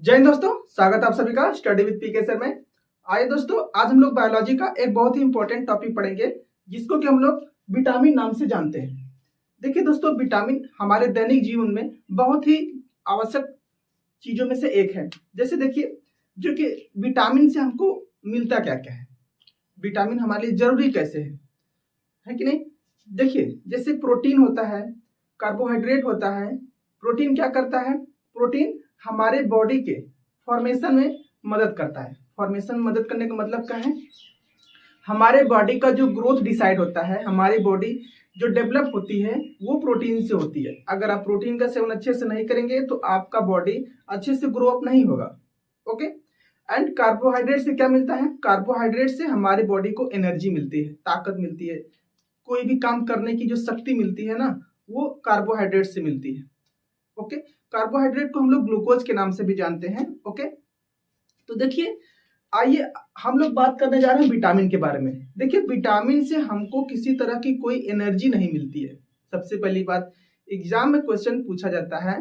जय हिंद दोस्तों, स्वागत है आप सभी का स्टडी विद पीके सर में। आइए दोस्तों, आज हम लोग बायोलॉजी का एक बहुत ही इंपॉर्टेंट टॉपिक पढ़ेंगे जिसको कि हम लोग विटामिन नाम से जानते हैं। देखिए दोस्तों, विटामिन हमारे दैनिक जीवन में बहुत ही आवश्यक चीजों में से एक है। जैसे देखिए, जो कि विटामिन से हमको मिलता क्या क्या है, विटामिन हमारे लिए जरूरी कैसे है कि नहीं। देखिए, जैसे प्रोटीन होता है, कार्बोहाइड्रेट होता है। प्रोटीन क्या करता है? प्रोटीन हमारे बॉडी के फॉर्मेशन में मदद करता है। फॉर्मेशन में मदद करने का मतलब क्या है? हमारे बॉडी का जो ग्रोथ डिसाइड होता है, हमारी बॉडी जो डेवलप होती है वो प्रोटीन से होती है। अगर आप प्रोटीन का सेवन अच्छे से नहीं करेंगे तो आपका बॉडी अच्छे से ग्रो अप नहीं होगा। ओके। एंड कार्बोहाइड्रेट से क्या मिलता है? कार्बोहाइड्रेट से हमारी बॉडी को एनर्जी मिलती है, ताकत मिलती है, कोई भी काम करने की जो शक्ति मिलती है ना, वो कार्बोहाइड्रेट से मिलती है। ओके। कार्बोहाइड्रेट को हम लोग ग्लूकोज के नाम से भी जानते हैं। ओके। तो देखिए, आइए हम लोग बात करने जा रहे हैं विटामिन के बारे में। देखिए, विटामिन से हमको किसी तरह की कोई एनर्जी नहीं मिलती है। सबसे पहली बात, एग्जाम में क्वेश्चन पूछा जाता है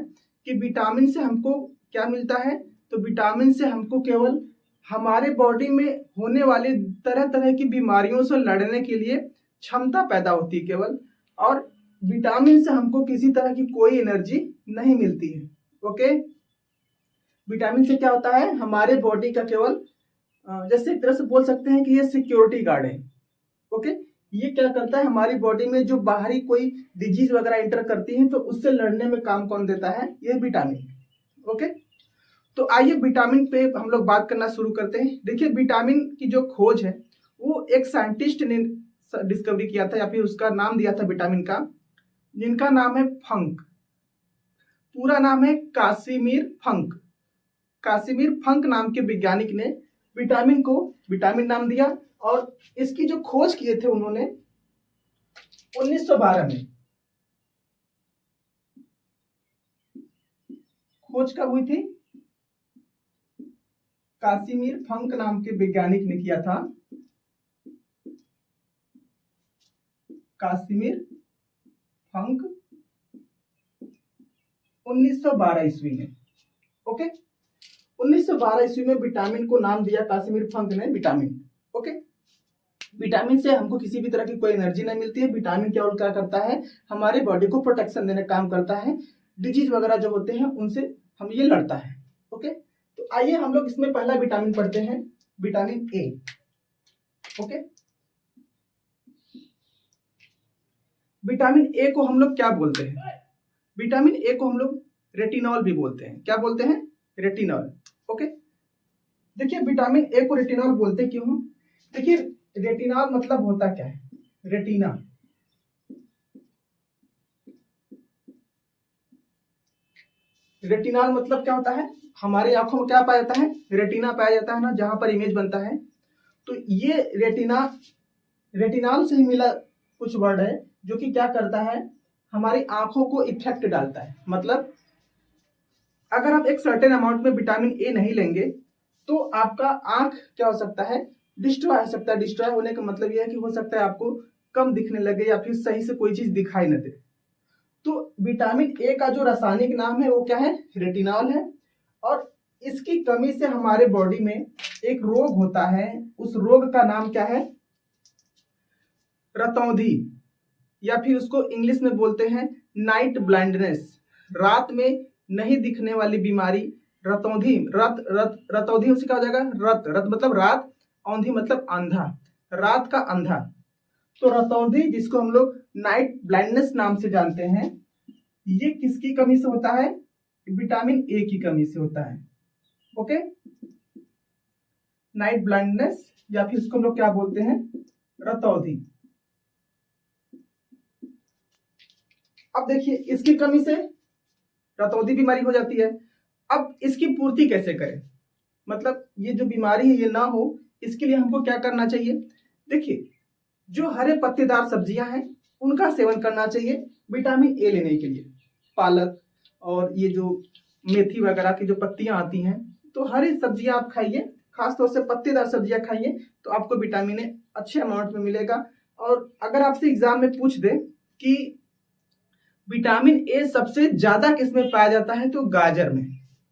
कि विटामिन से हमको क्या मिलता है। तो विटामिन से हमको केवल हमारे बॉडी में होने वाली तरह तरह की बीमारियों से लड़ने के लिए क्षमता पैदा होती है केवल, और विटामिन से हमको किसी तरह की कोई एनर्जी नहीं मिलती है। ओके। विटामिन से क्या होता है? हमारे बॉडी का केवल जैसे एक तरह से बोल सकते हैं कि ये सिक्योरिटी गार्ड है। ओके। ये क्या करता है? हमारी बॉडी में जो बाहरी कोई डिजीज वगैरह एंटर करती है तो उससे लड़ने में काम कौन देता है? ये विटामिन। ओके। तो आइए विटामिन पे हम लोग बात करना शुरू करते हैं। देखिए, विटामिन की जो खोज है वो एक साइंटिस्ट ने डिस्कवरी किया था, या फिर उसका नाम दिया था विटामिन का, जिनका नाम है फंक। पूरा नाम है कासिमिर फंक। कासिमिर फंक नाम के वैज्ञानिक ने विटामिन को विटामिन नाम दिया, और इसकी जो खोज किए थे उन्होंने 1912 में। खोज कब हुई थी? कासिमिर फंक नाम के वैज्ञानिक ने किया था, कासिमिर फंक 1912 ईस्वी में। ओके। 1912 ईस्वी में विटामिन को नाम दिया कासिमिर फंक ने विटामिन। ओके। विटामिन से हमको किसी भी तरह की कोई एनर्जी नहीं मिलती है। विटामिन केवल क्या करता है? हमारे बॉडी को प्रोटेक्शन देने का काम करता है। डिजीज वगैरह जो होते हैं उनसे हम ये लड़ता है। ओके। तो आइए हम लोग इसमें पहला विटामिन पढ़ते हैं, vitamin A. Okay. Vitamin A को हम लोग क्या बोलते हैं? विटामिन ए को हम लोग रेटिनॉल भी बोलते हैं। क्या बोलते हैं? रेटिनॉल। ओके। देखिए, विटामिन ए को रेटिनॉल बोलते क्यों? देखिए, रेटिनॉल मतलब होता क्या है? रेटिना। रेटिनॉल मतलब क्या होता है? हमारी आंखों में क्या पाया जाता है? रेटिना पाया जाता है ना, जहां पर इमेज बनता है। तो ये रेटिना, रेटिनॉल से ही मिला कुछ वर्ड है जो कि क्या करता है? हमारी आंखों को इफेक्ट डालता है। मतलब अगर आप एक सर्टेन अमाउंट में विटामिन ए नहीं लेंगे तो आपका आंख क्या हो सकता है? डिस्ट्रॉय हो सकता है। डिस्ट्रॉय होने का मतलब यह है कि हो सकता है आपको कम दिखने लगे, या फिर सही से कोई चीज दिखाई न दे। तो विटामिन ए का जो रासायनिक नाम है वो क्या है? रेटिनॉल है। और इसकी कमी से हमारे बॉडी में एक रोग होता है। उस रोग का नाम क्या है? रतौंधी, या फिर उसको इंग्लिश में बोलते हैं नाइट ब्लाइंडनेस। रात में नहीं दिखने वाली बीमारी रतौंधी। रतौंधी से क्या हो जाएगा? रत मतलब रात, औंधी मतलब अंधा, रात का अंधा। तो रतौंधी, जिसको हम लोग नाइट ब्लाइंडनेस नाम से जानते हैं, ये किसकी कमी से होता है? विटामिन ए की कमी से होता है। ओके। नाइट ब्लाइंडनेस, या फिर इसको हम लोग क्या बोलते हैं? रतौंधी। अब देखिए, इसकी कमी से रतौंधी बीमारी हो जाती है। अब इसकी पूर्ति कैसे करें? मतलब ये जो बीमारी है ये ना हो, इसके लिए हमको क्या करना चाहिए? देखिए, जो हरे पत्तेदार सब्जियां हैं उनका सेवन करना चाहिए विटामिन ए लेने के लिए। पालक और ये जो मेथी वगैरह की जो पत्तियां आती हैं, तो हरी सब्जियां आप खाइए, खासतौर से पत्तेदार सब्जियां खाइए, तो आपको विटामिन ए अच्छे अमाउंट में मिलेगा। और अगर आपसे एग्जाम में पूछ दे कि विटामिन ए सबसे ज्यादा किस में पाया जाता है, तो गाजर में।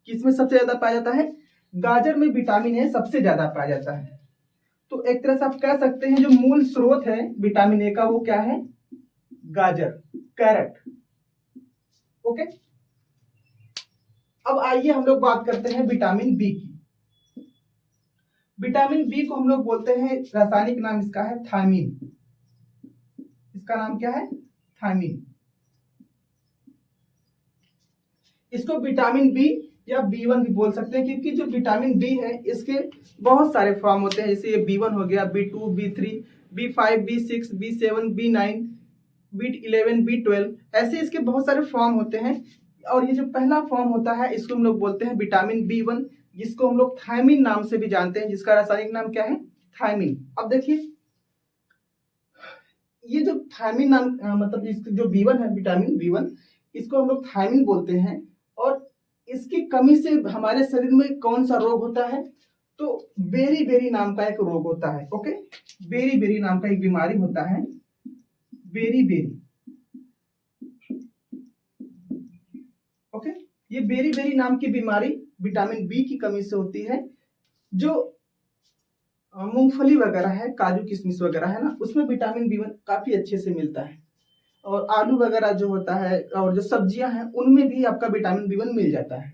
किसमें सबसे ज्यादा पाया जाता है? गाजर में विटामिन ए सबसे ज्यादा पाया जाता है। तो एक तरह से आप कह सकते हैं जो मूल स्रोत है विटामिन ए का वो क्या है? गाजर, कैरेट। ओके, अब आइए हम लोग बात करते हैं विटामिन बी की। विटामिन बी को हम लोग बोलते हैं, रासायनिक नाम इसका है थायमीन। इसका नाम क्या है? थायमीन। इसको विटामिन बी या B1 भी बोल सकते हैं, क्योंकि जो विटामिन बी है इसके बहुत सारे फॉर्म होते हैं। जैसे ये B1 हो गया, B2, B3, B5, B6, B7, B9, B11, B12, ऐसे इसके बहुत सारे फॉर्म होते हैं। और ये जो पहला फॉर्म होता है इसको हम लोग बोलते हैं विटामिन B1, जिसको हम लोग थायमीन नाम से भी जानते हैं, जिसका रासायनिक नाम क्या है? थायमीन। अब देखिए ये जो थायमीन नाम मतलब जो B1 है, विटामिन B1, इसको हम लोग थायमीन बोलते हैं। और इसकी कमी से हमारे शरीर में कौन सा रोग होता है? तो बेरी बेरी नाम का एक रोग होता है। ओके, बेरी बेरी नाम का एक बीमारी होता है, बेरी बेरी। ओके, ये बेरी बेरी नाम की बीमारी विटामिन बी की कमी से होती है। जो मूंगफली वगैरह है, काजू किशमिश वगैरह है ना, उसमें विटामिन B1 काफी अच्छे से मिलता है। और आलू वगैरह जो होता है और जो सब्जियां हैं उनमें भी आपका विटामिन B1 मिल जाता है।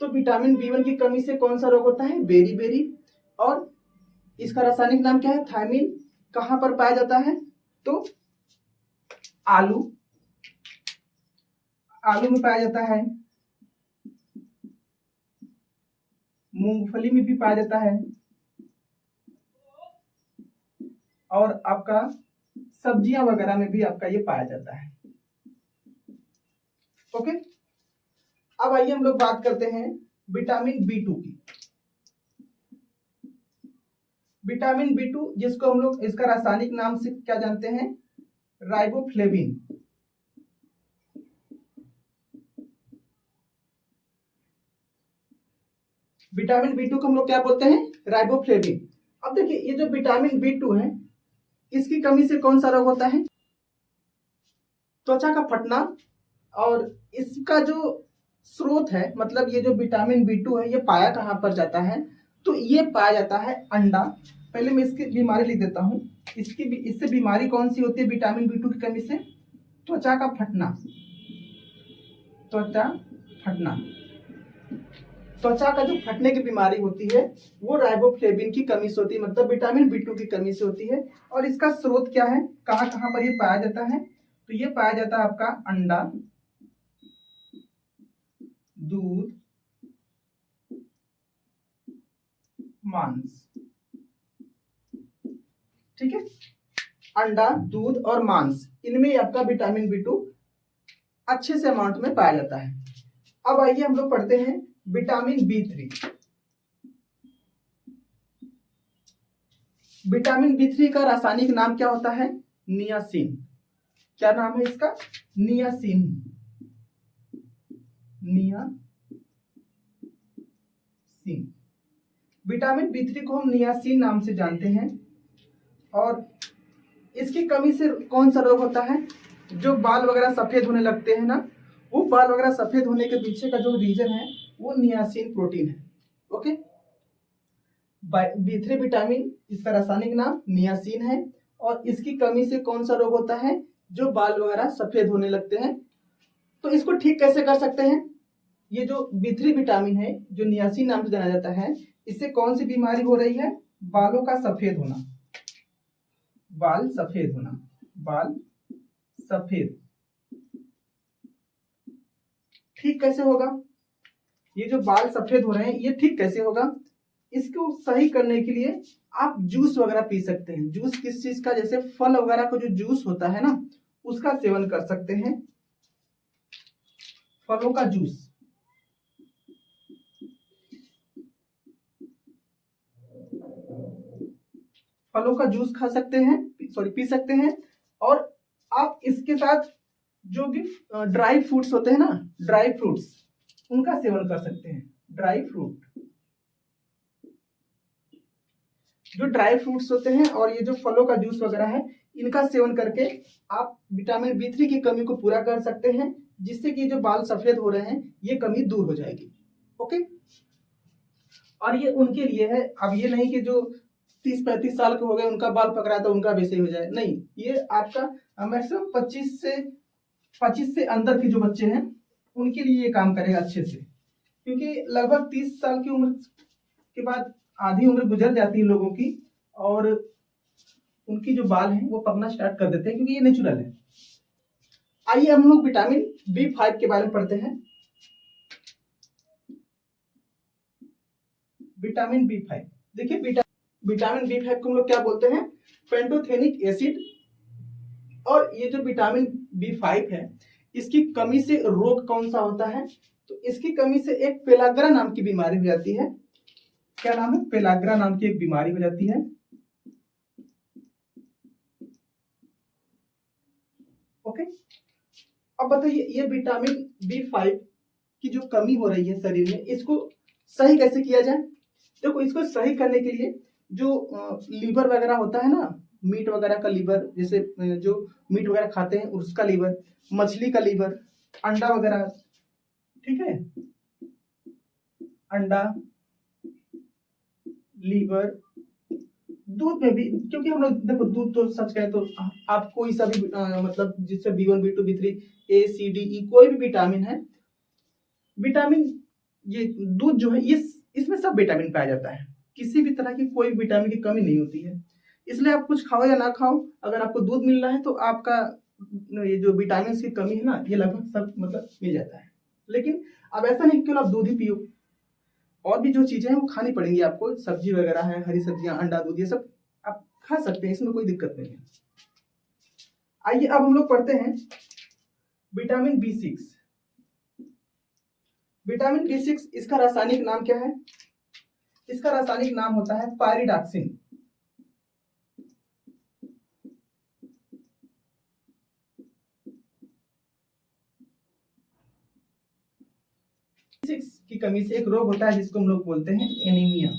तो विटामिन B1 की कमी से कौन सा रोग होता है? Beriberi. और इसका रासायनिक नाम क्या है? थायमीन। कहां पर पाया जाता है? तो आलू, आलू में पाया जाता है, मूंगफली में भी पाया जाता है, और आपका सब्जियां वगैरह में भी आपका ये पाया जाता है। ओके, अब आइए हम लोग बात करते हैं विटामिन B2 की। विटामिन B2 जिसको हम लोग इसका रासायनिक नाम से क्या जानते हैं? राइबोफ्लेविन। विटामिन B2 को हम लोग क्या बोलते हैं? राइबोफ्लेविन। अब देखिए ये जो विटामिन B2 है इसकी कमी से कौन सा रोग होता है? त्वचा का फटना। और इसका जो स्रोत है, मतलब ये जो विटामिन B2 है ये पाया कहां पर जाता है? तो ये पाया जाता है अंडा। पहले मैं इसकी बीमारी लिख देता हूं। इससे बीमारी कौन सी होती है विटामिन B2 की कमी से? त्वचा का फटना, त्वचा फटना। त्वचा का जो फटने की बीमारी होती है वो राइबोफ्लेविन की कमी से होती है, मतलब विटामिन B2 की कमी से होती है। और इसका स्रोत क्या है? कहां कहां पर ये पाया जाता है? तो ये पाया जाता है आपका अंडा, दूध, मांस। ठीक है, अंडा, दूध और मांस, इनमें आपका विटामिन B2 अच्छे से अमाउंट में पाया जाता है। अब आइए हम लोग पढ़ते हैं विटामिन B3। विटामिन B3 का रासायनिक नाम क्या होता है? नियासिन। क्या नाम है इसका? नियासिन। नियासिन। विटामिन B3 को हम नियासिन नाम से जानते हैं। और इसकी कमी से कौन सा रोग होता है? जो बाल वगैरह सफेद होने लगते हैं ना, वो बाल वगैरह सफेद होने के पीछे का जो रीजन है वो नियासिन प्रोटीन है। ओके, B3 विटामिन, इसका रासायनिक नाम नियासिन है। और इसकी कमी से कौन सा रोग होता है? जो बाल वगैरह सफेद होने लगते हैं। तो इसको ठीक कैसे कर सकते हैं? ये जो B3 विटामिन है जो नियासिन नाम से जाना जाता है, इससे कौन सी बीमारी हो रही है? बालों का सफेद होना, बाल सफेद होना, बाल सफेद। ठीक कैसे होगा? ये जो बाल सफेद हो रहे हैं ये ठीक कैसे होगा? इसको सही करने के लिए आप जूस वगैरह पी सकते हैं। जूस किस चीज का? जैसे फल वगैरह का जो जूस होता है ना, उसका सेवन कर सकते हैं, फलों का जूस। फलों का जूस खा सकते हैं, पी सकते हैं। और आप इसके साथ जो भी ड्राई फ्रूट्स होते हैं ना, ड्राई फ्रूट्स, उनका सेवन कर सकते हैं। ड्राई फ्रूट, जो ड्राई फ्रूट्स होते हैं और ये जो फलों का जूस वगैरह है, इनका सेवन करके आप विटामिन B3 की कमी को पूरा कर सकते हैं, जिससे कि जो बाल सफेद हो रहे हैं ये कमी दूर हो जाएगी। ओके। और ये उनके लिए है, अब ये नहीं कि जो 30-35 साल के हो गए उनका बाल पकड़ा तो उनका वैसे ही हो जाए, नहीं, ये आपका मैक्सिमम 25 से अंदर के जो बच्चे हैं उनके लिए ये काम करेगा अच्छे से, क्योंकि लगभग 30 साल की उम्र के बाद आधी उम्र गुजर जाती है लोगों की, और उनकी जो बाल हैं वो पकना स्टार्ट कर देते हैं, क्योंकि ये नेचुरल है। आइए हम लोग विटामिन B5 के बारे में पढ़ते हैं। विटामिन B5, देखिए विटामिन B5 को हम लोग क्या बोलते हैं, पेंटोथेनिक एसिड। और ये जो विटामिन B5 है, इसकी कमी से रोग कौन सा होता है, तो इसकी कमी से एक पेलाग्रा नाम की बीमारी हो जाती है। क्या नाम है, पेलाग्रा नाम की एक बीमारी हो जाती है। ओके, अब बताइए ये विटामिन B5 की जो कमी हो रही है शरीर में, इसको सही कैसे किया जाए। देखो, इसको सही करने के लिए जो लीवर वगैरह होता है ना, मीट वगैरह का लीवर, जैसे जो मीट वगैरह खाते हैं उसका लीवर, मछली का लीवर, अंडा वगैरह, ठीक है, अंडा, लीवर, दूध में भी, क्योंकि हम लोग देखो दूध तो सच कहें तो आप कोई सा भी मतलब जिससे B1 B2 B3 A C D E कोई भी विटामिन है, विटामिन, ये दूध जो है ये इसमें सब विटामिन पाया जाता है, किसी भी तरह की कोई विटामिन की कमी नहीं होती है। इसलिए आप कुछ खाओ या ना खाओ, अगर आपको दूध मिल रहा है तो आपका ये जो विटामिन की कमी है ना, ये लगभग सब मतलब मिल जाता है। लेकिन अब ऐसा नहीं केवल आप दूध ही पियो, और भी जो चीजें हैं वो खानी पड़ेंगी आपको, सब्जी वगैरह है, हरी सब्जियां, अंडा, दूध, ये सब आप खा सकते हैं, इसमें कोई दिक्कत नहीं है। आइए अब हम लोग पढ़ते हैं विटामिन B6। विटामिन B6, इसका रासायनिक नाम क्या है, इसका रासायनिक नाम होता है पायरिडॉक्सिन। B6 की कमी से एक रोग होता है जिसको हम लोग बोलते हैं एनीमिया।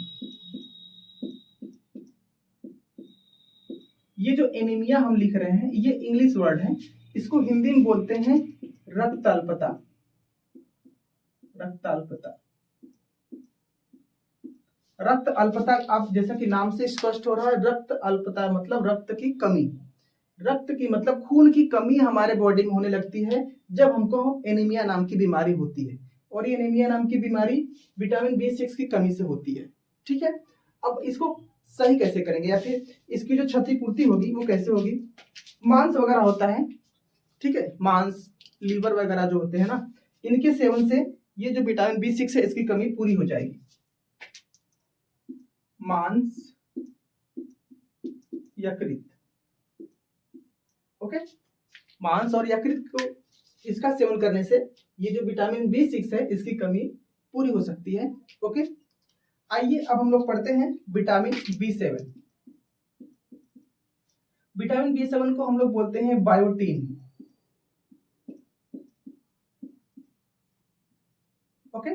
ये जो एनीमिया हम लिख रहे हैं ये इंग्लिश वर्ड है, इसको हिंदी में बोलते हैं रक्त अल्पता। रक्त अल्पता, रक्त अल्पता, आप जैसा कि नाम से स्पष्ट हो रहा है, रक्त अल्पता मतलब रक्त की कमी, रक्त की मतलब खून की कमी हमारे बॉडी में होने लगती है जब हमको एनीमिया नाम की बीमारी होती है, और ये एनीमिया नाम की बीमारी विटामिन B6 की कमी से होती है। ठीक है, अब इसको सही कैसे करेंगे, या फिर इसकी जो क्षतिपूर्ति होगी वो कैसे होगी। मांस वगैरह होता है, ठीक है, मांस, लीवर वगैरह जो होते हैं ना, इनके सेवन से ये जो विटामिन B6 है इसकी कमी पूरी हो जाएगी। मांस, यकृत, ओके, मांस और यकृत को इसका सेवन करने से ये जो विटामिन B6 है इसकी कमी पूरी हो सकती है। ओके, आइए अब हम लोग पढ़ते हैं विटामिन B7। विटामिन B7 को हम लोग बोलते हैं बायोटीन। ओके,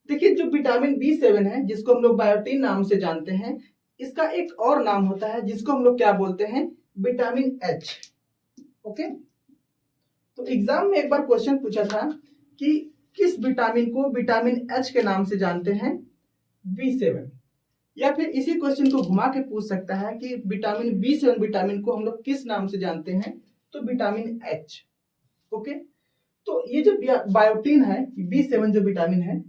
देखिए जो विटामिन B7 है जिसको हम लोग बायोटीन नाम से जानते हैं, इसका एक और नाम होता है जिसको हम लोग क्या बोलते हैं, विटामिन H। ओके, तो एग्जाम में एक बार क्वेश्चन पूछा था कि किस विटामिन को विटामिन H के नाम से जानते हैं, B7, या फिर इसी क्वेश्चन को घुमा के पूछ सकता है कि विटामिन B7 विटामिन को हम लोग किस नाम से जानते हैं, तो विटामिन H। ओके, तो ये जो बायोटीन है, B7 जो विटामिन है,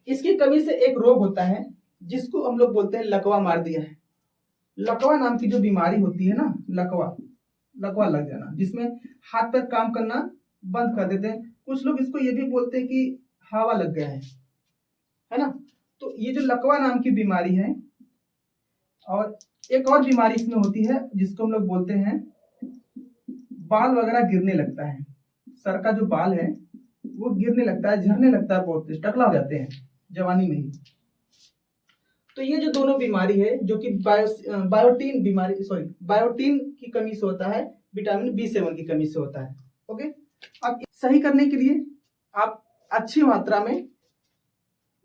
इसकी कमी से एक रोग होता है जिसको हम लोग बोलते हैं लकवा मार दिया है। लकवा नाम की जो बीमारी होती है ना, लकवा लग जाना, जिसमें हाथ पैर काम करना बंद कर देते हैं, कुछ लोग इसको ये भी बोलते हैं कि हवा लग गया है ना। तो ये जो लकवा नाम की बीमारी है, और एक और बीमारी इसमें होती है जिसको हम लोग बोलते हैं बाल वगैरह गिरने लगता है, सर का जो बाल है वो गिरने लगता है, झड़ने लगता है, बहुत टकला हो जाते हैं जवानी में ही। तो ये जो दोनों बीमारी है जो कि बायोटीन बीमारी, सॉरी, बायोटीन की कमी से होता है, विटामिन B7 की कमी से होता है। ओके, अब सही करने के लिए आप अच्छी मात्रा में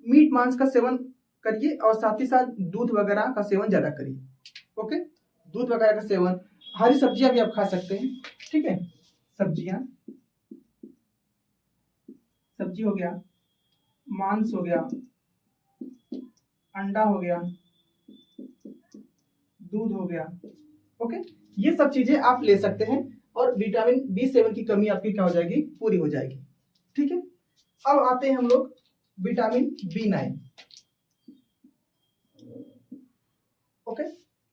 मीट मांस का सेवन करिए, और साथ ही साथ दूध वगैरह का सेवन ज्यादा करिए। ओके, दूध वगैरह का सेवन, हरी सब्जियां भी आप खा सकते हैं, ठीक है, सब्जियां, सब्जी हो गया, मांस हो गया, अंडा हो गया, दूध हो गया। ओके, ये सब चीजें आप ले सकते हैं और विटामिन B7 की कमी आपकी क्या हो जाएगी, पूरी हो जाएगी। ठीक है, अब आते हैं हम लोग vitamin B9। Okay,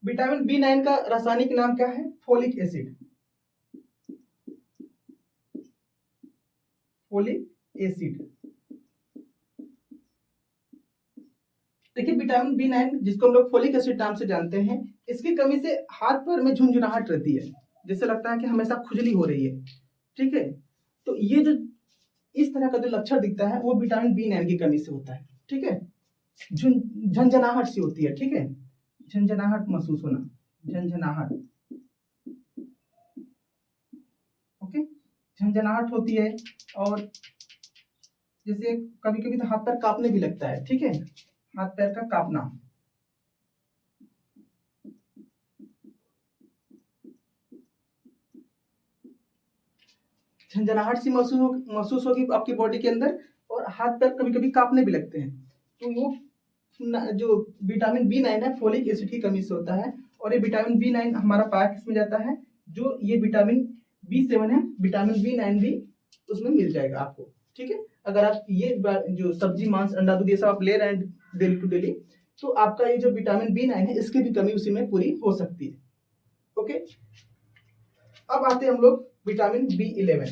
vitamin B9 का रासायनिक नाम क्या है, फोलिक एसिड। Folic acid. देखिए विटामिन B9 जिसको हम लोग फोलिक एसिड नाम से जानते हैं, इसकी कमी से हाथ पैर में झुंझुनाहट रहती है, जैसे लगता है कि हमेशा खुजली हो रही है। ठीक है, तो ये जो इस तरह का जो लक्षण दिखता है वो विटामिन B9 की कमी से होता है। ठीक है, झंझनाहट सी होती है। ठीक है, झंझनाहट महसूस होना, झंझनाहट। ओके, झंझनाहट होती है और जैसे कभी कभी तो हाथ पैर कांपने भी लगता है। ठीक है, हाथ पैर का कांपना। झंझनाहट सी महसूस होगी आपकी बॉडी के अंदर और हाथ पैर कभी कभी कांपने भी लगते हैं। तो वो जो विटामिन B9 है फोलिक एसिड की कमी से होता है। और ये विटामिन B9 हमारा पाया किसमें जाता है, जो ये विटामिन B7 है, विटामिन B9 भी उसमें मिल जाएगा आपको। ठीक है, अगर आप ये जो सब्जी मांस अंडा दूध ये सब आप ले रहे हैं डेली टू डेली, तो आपका ये जो विटामिन B9 है इसकी भी कमी उसी में पूरी हो सकती है। ओके, अब आते हैं हम लोग विटामिन B11।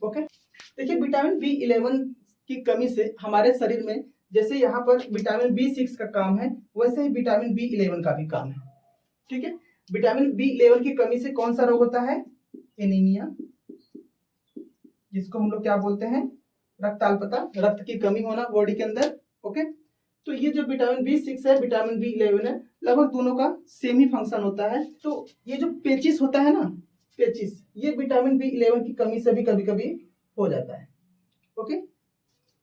ओके, देखिए विटामिन B11 की कमी से हमारे शरीर में जैसे यहाँ पर विटामिन B6 का काम है, वैसे ही विटामिन B11 का भी काम है। ठीक है, विटामिन B11 की कमी से कौन सा रोग होता है, एनीमिया, जिसको हम लोग क्या बोलते हैं, रक्ताल्पता, रक्त की कमी होना बॉडी के अंदर। ओके, तो ये जो विटामिन B6 है, विटामिन B11 है, लगभग दोनों का सेम ही फंक्शन होता है। तो ये जो पेचिस होता है ना, पेचिस, ये विटामिन B11 की कमी से भी कभी कभी हो जाता है। ओके,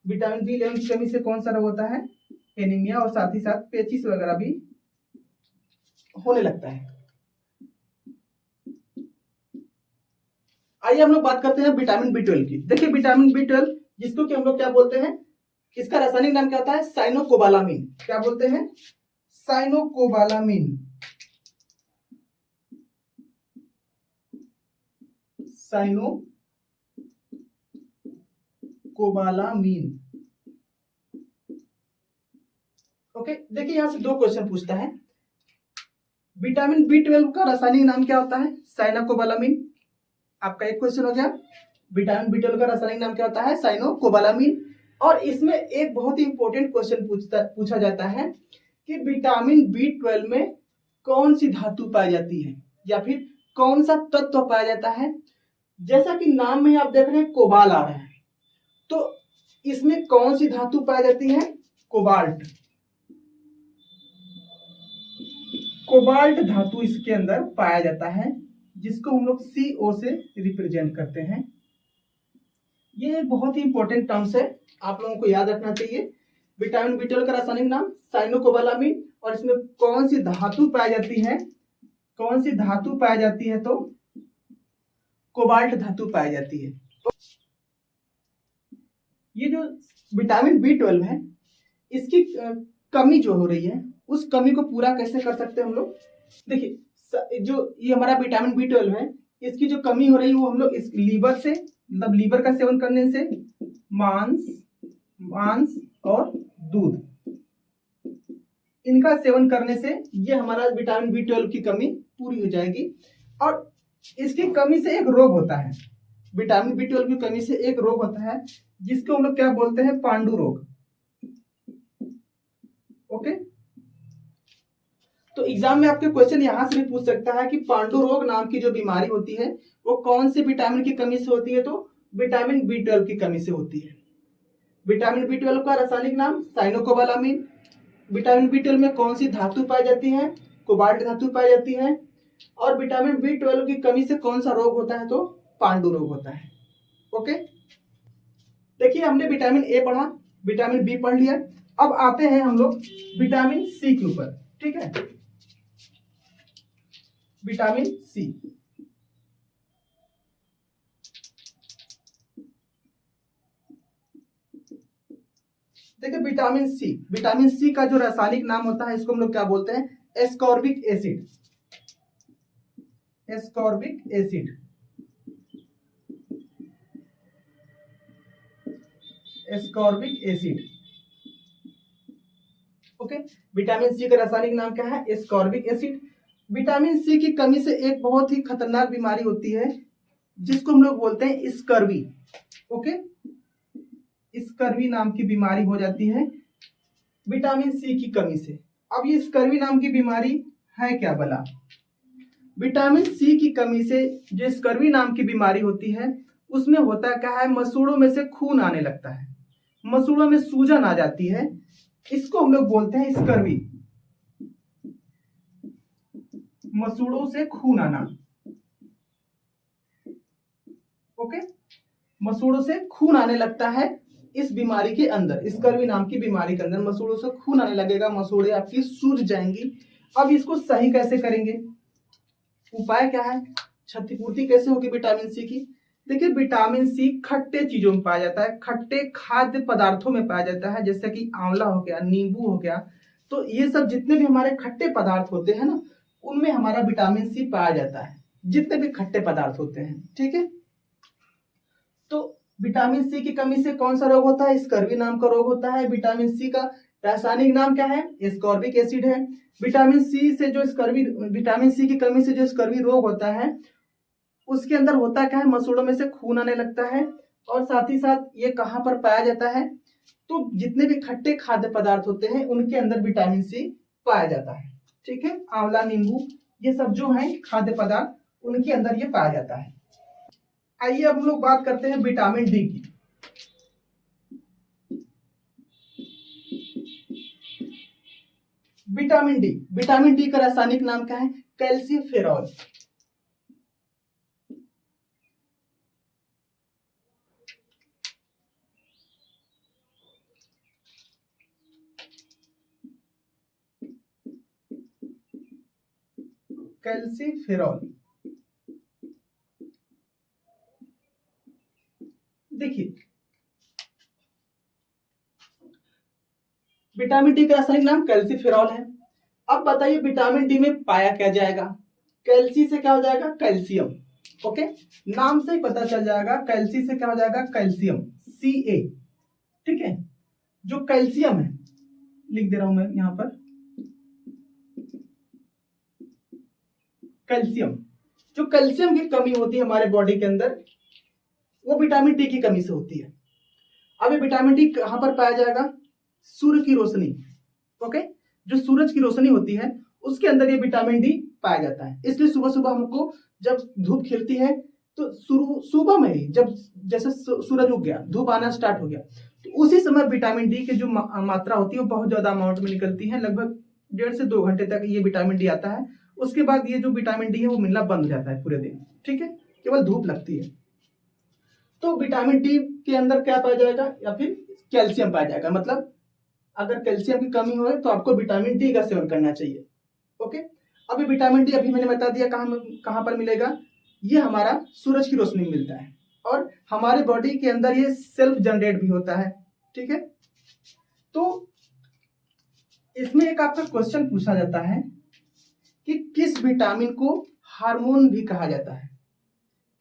विटामिन B11 की कमी से कौन सा रोग होता है, एनीमिया, और साथ ही साथ पेचिस वगैरह भी होने लगता है। आइए हम लोग बात करते हैं विटामिन B12 की। देखिए विटामिन B12 जिसको कि हम लोग क्या बोलते हैं, इसका रासायनिक नाम क्या होता है, साइनोकोबालामिन। क्या बोलते हैं, साइनोकोबालामिन। साइनोकोबालामिन। ओके, देखिए यहां से दो क्वेश्चन पूछता है। विटामिन B12 का रासायनिक नाम क्या होता है, साइनोकोबालामिन। आपका एक क्वेश्चन हो गया। विटामिन B12 का रासायनिक नाम क्या होता है, साइनोकोबालामिन। और इसमें एक बहुत ही इंपॉर्टेंट क्वेश्चन पूछा जाता है कि विटामिन B12 में कौन सी धातु पाई जाती है या फिर कौन सा तत्व पाया जाता है। जैसा कि नाम में आप देख रहे हैं कोबाल आ रहा है, तो इसमें कौन सी धातु पाई जाती है, कोबाल्ट। कोबाल्ट धातु इसके अंदर पाया जाता है, जिसको हम लोग CO से रिप्रेजेंट करते हैं। ये बहुत ही इंपॉर्टेंट टर्म्स है, आप लोगों को याद रखना चाहिए। विटामिन B12 का रासायनिक नाम साइनोकोबालामिन, और इसमें कौन सी धातु पाई जाती है, कौन सी धातु पाई जाती है, तो कोबाल्ट धातु पाई जाती है। तो ये जो विटामिन B12 है, इसकी कमी जो हो रही है, उस कमी को पूरा कैसे कर सकते हैं हम लोग। देखिए जो ये हमारा विटामिन B12 है, इसकी जो कमी हो रही है वो हम लोग इस लीवर से, मतलब लीवर का सेवन करने से, मांस और दूध, इनका सेवन करने से ये हमारा विटामिन B12 की कमी पूरी हो जाएगी। और इसकी कमी से एक रोग होता है, विटामिन B12 की कमी से एक रोग होता है जिसको हम लोग क्या बोलते हैं, पांडु रोग। ओके, तो एग्जाम में आपके क्वेश्चन यहां से भी पूछ सकता है कि पांडु रोग नाम की जो बीमारी होती है वो कौन से विटामिन की कमी से होती है, तो विटामिन B12 की कमी से होती है। विटामिन B12 का रासायनिक नाम साइनोकोबालामिन। विटामिन B12 में कौन सी धातु पाई जाती है, कोबाल्ट धातु पाई जाती है। और विटामिन B12 की कमी से कौन सा रोग होता है, तो पांडु रोग होता है। ओके, देखिए हमने विटामिन A पढ़ा, विटामिन B पढ़ लिया। अब आते हैं हम लोग विटामिन C के ऊपर। ठीक है, विटामिन C। देखिए विटामिन सी का जो रासायनिक नाम होता है इसको हम लोग क्या बोलते हैं? Ascorbic acid. Ascorbic acid, ascorbic acid. Okay, vitamin C का रासायनिक नाम क्या है? Ascorbic acid. विटामिन सी की कमी से एक बहुत ही खतरनाक बीमारी होती है जिसको हम लोग बोलते हैं स्कर्वी। ओके, स्कर्वी नाम की बीमारी हो जाती है विटामिन सी की कमी से। अब ये स्कर्वी नाम की बीमारी है क्या भला? विटामिन सी की कमी से जो स्कर्वी नाम की बीमारी होती है उसमें होता क्या है? मसूड़ों में से खून आने लगता है, मसूड़ों में सूजन आ जाती है, इसको हम लोग बोलते हैं स्कर्वी। मसूड़ों से खून आना। ओके, मसूड़ों से खून आने लगता है इस बीमारी के अंदर, स्कर्वी नाम की बीमारी के अंदर मसूड़ों से खून आने लगेगा, मसूड़े आपकी सूज जाएंगी। अब इसको सही कैसे करेंगे? उपाय क्या है? क्षतिपूर्ति कैसे होगी विटामिन सी की? देखिए विटामिन सी खट्टे चीजों में पाया जाता है, खट्टे खाद्य पदार्थों में पाया जाता है, जैसे कि आंवला हो गया, नींबू हो गया। तो ये सब जितने भी हमारे खट्टे पदार्थ होते हैं ना, उनमें हमारा विटामिन सी पाया जाता है, जितने भी खट्टे पदार्थ होते हैं। ठीक है, तो विटामिन सी की कमी से कौन सा रोग होता है? स्कर्वी नाम का रोग होता है। विटामिन सी का रासायनिक नाम क्या है? एस्कॉर्बिक एसिड है। विटामिन सी से जो स्कर्वी, विटामिन सी की कमी से जो स्कर्वी रोग होता है उसके अंदर होता क्या है? मसूड़ों में से खून आने लगता है। और साथ ही साथ ये कहां पर पाया जाता है? तो जितने भी खट्टे खाद्य पदार्थ होते हैं उनके अंदर विटामिन सी पाया जाता है। ठीक है, आंवला, नींबू, ये सब जो है खाद्य पदार्थ उनके अंदर ये पाया जाता है। आइए अब हम लोग बात करते हैं विटामिन डी की। विटामिन डी का रासायनिक नाम क्या है? कैल्सीफेरॉल। कैल्सीफेरॉल। देखिए विटामिन डी का रासायनिक नाम कैल्सीफेरॉल है। अब बताइए विटामिन डी में पाया क्या जाएगा? कैल्सी से क्या हो जाएगा? कैल्शियम। ओके, नाम से ही पता चल जाएगा, कैल्सी से क्या हो जाएगा? Calcium, Ca। ठीक है, जो कैल्शियम है, लिख दे रहा हूं मैं यहां पर, कैल्शियम। जो कैल्शियम की कमी होती है हमारे बॉडी के अंदर वो विटामिन डी की कमी से होती है। अब ये विटामिन डी कहां पर पाया जाएगा? सूर्य की रोशनी। ओके, जो सूरज की रोशनी होती है उसके अंदर ये विटामिन डी पाया जाता है। इसलिए सुबह सुबह हमको जब धूप खिलती है तो सुबह में ही जब जैसे सूरज उग गया, धूप आना स्टार्ट हो गया, तो उसी समय विटामिन डी की जो मात्रा होती है वो बहुत ज्यादा अमाउंट में निकलती है। लगभग 1.5 से 2 घंटे तक ये विटामिन डी आता है। उसके बाद ये जो विटामिन डी है वो मिलना बंद हो जाता है पूरे दिन। ठीक है, केवल धूप लगती है। तो विटामिन डी के अंदर क्या पाया जाएगा? या फिर कैल्शियम पाया जाएगा। मतलब अगर कैल्शियम की कमी हो तो आपको विटामिन डी का सेवन करना चाहिए। ओके, अभी विटामिन डी अभी मैंने बता दिया कहां पर मिलेगा। ये हमारा सूरज की रोशनी में मिलता है और हमारे बॉडी के अंदर ये सेल्फ जनरेट भी होता है। ठीक है, तो इसमें एक आपका क्वेश्चन पूछा जाता है कि किस विटामिन को हार्मोन भी कहा जाता है?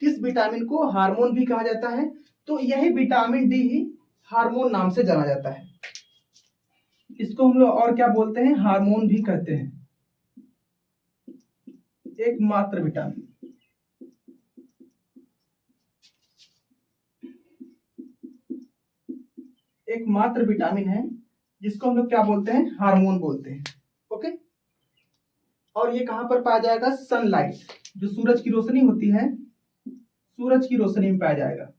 किस विटामिन को हार्मोन भी कहा जाता है? तो यही विटामिन डी ही हार्मोन नाम से जाना जाता है। इसको हम लोग और क्या बोलते हैं? हार्मोन भी कहते हैं। एकमात्र विटामिन, एकमात्र विटामिन है जिसको हम लोग क्या बोलते हैं? हार्मोन बोलते हैं। ओके, और ये कहां पर पाया जाएगा? सनलाइट, जो सूरज की रोशनी होती है, सूरज की रोशनी में पाया जाएगा।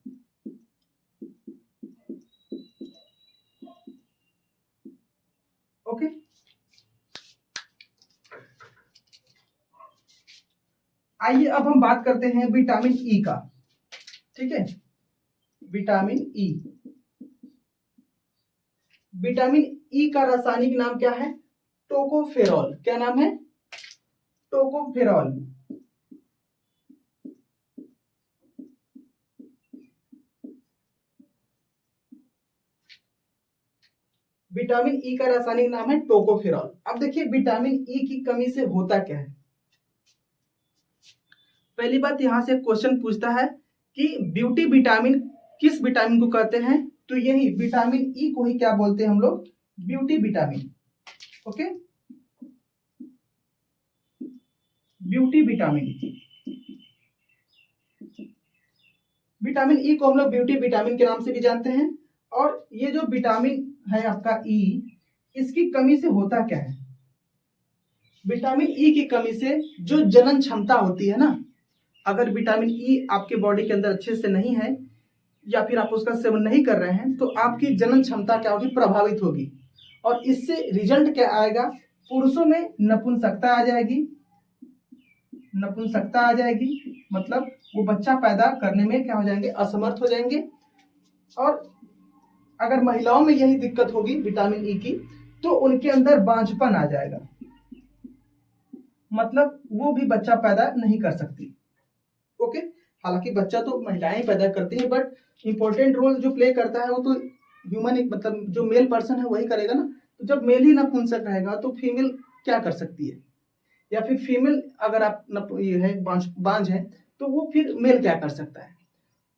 ओके, आइए अब हम बात करते हैं विटामिन ई का। ठीक है, विटामिन ई। विटामिन ई का रासायनिक नाम क्या है? टोकोफेरॉल। क्या नाम है? टोकोफेरॉल। विटामिन ई का रासायनिक नाम है टोकोफेरॉल। अब देखिए विटामिन ई की कमी से होता क्या है। पहली बात यहां से क्वेश्चन पूछता है कि ब्यूटी विटामिन किस विटामिन को कहते हैं, तो यही विटामिन ई को ही क्या बोलते हैं हम लोग, beauty vitamin. Okay, beauty vitamin, vitamin E को हम लोग ब्यूटी विटामिन के नाम से भी जानते हैं। और ये जो विटामिन है आपका ई, इसकी कमी से होता क्या है, विटामिन ई की कमी से जो जनन क्षमता होती है ना, अगर विटामिन ई आपके बॉडी के अंदर अच्छे से नहीं है या फिर आप उसका सेवन नहीं कर रहे हैं तो आपकी जनन क्षमता क्या होगी, प्रभावित होगी। और इससे रिजल्ट क्या आएगा, पुरुषों में नपुंसकता आ जाएगी, नपुंसकता आ जाएगी, मतलब वो बच्चा पैदा करने में क्या हो जाएंगे, असमर्थ हो जाएंगे। और अगर महिलाओं में यही दिक्कत होगी विटामिन ई की, तो उनके अंदर बांझपन आ जाएगा, मतलब वो भी बच्चा पैदा नहीं कर सकती। ओके, हालांकि बच्चा तो महिलाएं पैदा करती हैं, बट इंपॉर्टेंट रोल जो प्ले करता है वो तो ह्यूमन, मतलब जो मेल पर्सन है वही करेगा ना। तो जब मेल ही नपुंसक रहेगा तो फीमेल क्या कर सकती है, या फिर फीमेल अगर आप ये है बांझ है तो वो फिर मेल क्या कर सकता है।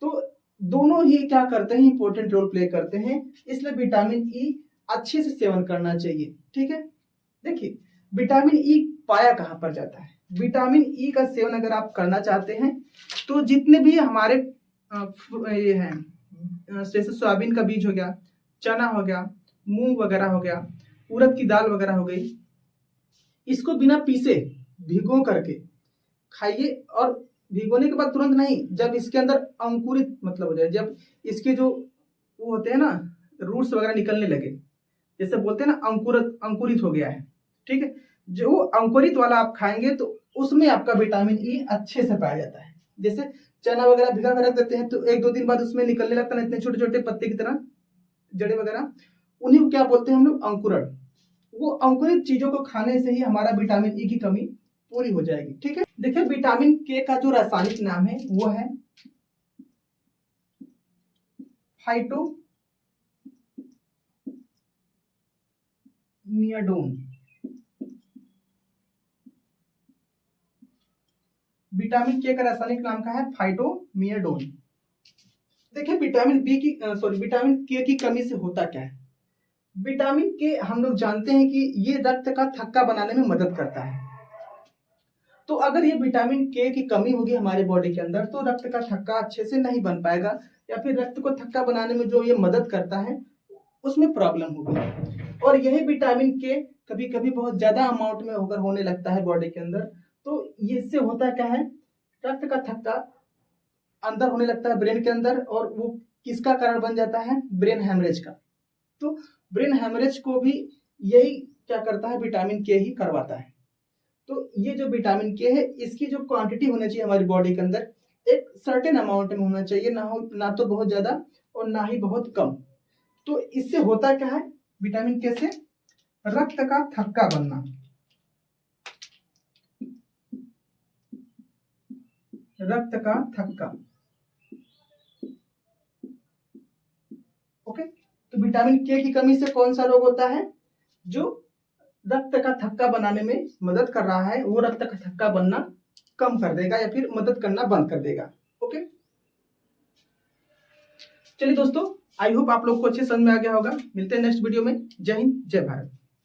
तो दोनों ही क्या करते हैं, इंपॉर्टेंट रोल प्ले करते हैं। इसलिए विटामिन ई अच्छे से सेवन करना चाहिए। ठीक है, देखिए विटामिन ई पाया कहाँ पर जाता है। विटामिन ई का सेवन अगर आप करना चाहते हैं तो जितने भी हमारे ये हैं, जैसे सोयाबीन का बीज हो गया, चना हो गया, मूंग वगैरह हो गया, उड़द की दाल वगैरह हो गई, इसको बिना पीसे भिगो करके खाइए। और भिगोने के बाद तुरंत नहीं, जब इसके अंदर अंकुरित मतलब हो जाए, जब इसके जो वो होते हैं ना रूट्स वगैरह निकलने लगे, जैसे बोलते हैं ना अंकुरित हो गया है। ठीक है, जो अंकुरित वाला आप खाएंगे तो उसमें आपका विटामिन ई अच्छे से पाया जाता है। जैसे चना वगैरह भिगा कर रख देते हैं तो 1-2 दिन बाद उसमें निकलने लगता है इतने छोटे छोटे पत्ते की तरह, जड़े वगैरह, उन्हीं को क्या बोलते हैं हम लोग, अंकुरण। वो अंकुरित चीजों को खाने से ही हमारा विटामिन ई की कमी पूरी हो जाएगी। ठीक है, देखिए विटामिन के का जो रासायनिक नाम है वो है फाइटोमियाडोन। विटामिन के का रासायनिक नाम का है फाइटोमियाडोन। देखिए विटामिन विटामिन के की कमी से होता क्या है। विटामिन के हम लोग जानते हैं कि ये रक्त का थक्का बनाने में मदद करता है। तो अगर ये विटामिन के की कमी होगी हमारे बॉडी के अंदर तो रक्त का थक्का अच्छे से नहीं बन पाएगा, या फिर रक्त को थक्का बनाने में जो ये मदद करता है उसमें प्रॉब्लम होगी। और यही विटामिन के कभी कभी बहुत ज्यादा अमाउंट में होकर होने लगता है बॉडी के अंदर, तो इससे होता क्या है, रक्त का थक्का अंदर होने लगता है ब्रेन के अंदर, और वो किसका कारण बन जाता है, ब्रेन हेमरेज का। तो ब्रेन हेमरेज को भी यही क्या करता है, विटामिन के ही करवाता है। तो ये जो विटामिन के है इसकी जो क्वांटिटी होनी चाहिए हमारी बॉडी के अंदर एक सर्टेन अमाउंट में होना चाहिए, ना तो बहुत ज्यादा और ना ही बहुत कम। तो इससे होता क्या है, विटामिन के से रक्त का थक्का बनना, रक्त का थक्का। ओके, तो विटामिन के की कमी से कौन सा रोग होता है, जो रक्त का थक्का बनाने में मदद कर रहा है वो रक्त का थक्का बनना कम कर देगा या फिर मदद करना बंद कर देगा। ओके, चलिए दोस्तों, आई होप आप लोग को अच्छे समझ में आ गया होगा। मिलते हैं नेक्स्ट वीडियो में। जय हिंद, जय भारत।